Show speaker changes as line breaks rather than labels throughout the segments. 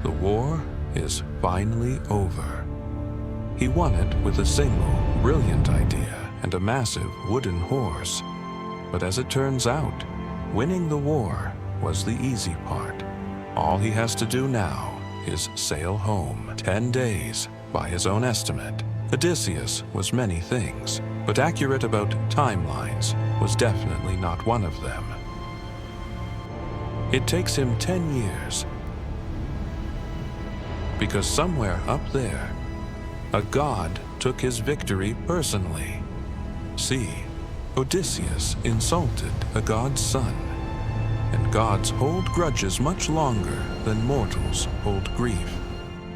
The war is finally over. He won it with a single brilliant idea and a massive wooden horse. But as it turns out, winning the war was the easy part. All he has to do now is sail home. 10 days, by his own estimate. Odysseus was many things, but accurate about timelines was definitely not one of them. It takes him 10 years, because somewhere up there, a god took his victory personally. See, Odysseus insulted a god's son, and gods hold grudges much longer than mortals hold grief.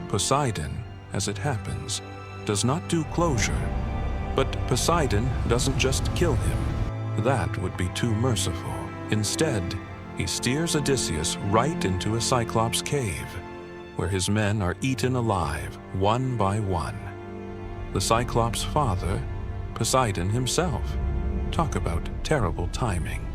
Poseidon, as it happens, does not do closure, but Poseidon doesn't just kill him. That would be too merciful. Instead, he steers Odysseus right into a Cyclops cave, where his men are eaten alive, one by one. The Cyclops' father, Poseidon himself. Talk about terrible timing.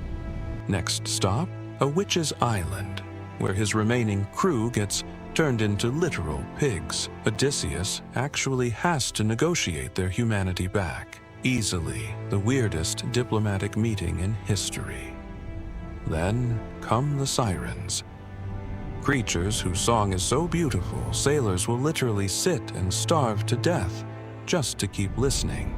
Next stop, a witch's island, where his remaining crew gets turned into literal pigs. Odysseus actually has to negotiate their humanity back. Easily the weirdest diplomatic meeting in history. Then come the sirens. Creatures whose song is so beautiful, sailors will literally sit and starve to death just to keep listening.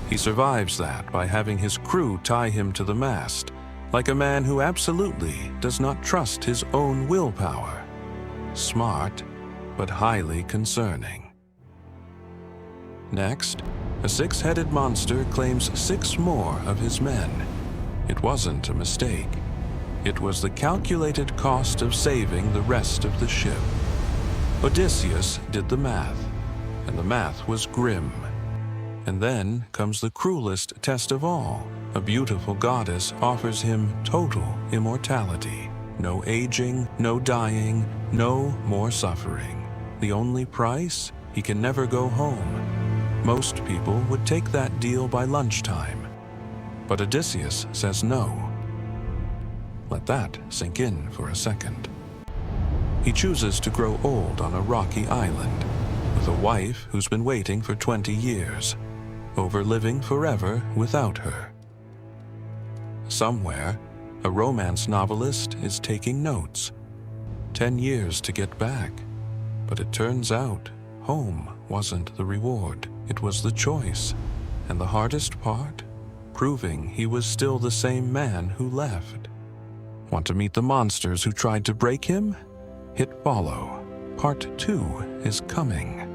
He survives that by having his crew tie him to the mast, like a man who absolutely does not trust his own willpower. Smart, but highly concerning. Next, a 6-headed monster claims 6 more of his men. It wasn't a mistake. It was the calculated cost of saving the rest of the ship. Odysseus did the math, and the math was grim. And then comes the cruelest test of all. A beautiful goddess offers him total immortality. No aging, no dying, no more suffering. The only price? He can never go home. Most people would take that deal by lunchtime. But Odysseus says no. Let that sink in for a second. He chooses to grow old on a rocky island, with a wife who's been waiting for 20 years, over living forever without her. Somewhere, a romance novelist is taking notes. 10 years to get back. But it turns out, home wasn't the reward. It was the choice. And the hardest part? Proving he was still the same man who left. Want to meet the monsters who tried to break him? Hit follow. Part 2 is coming.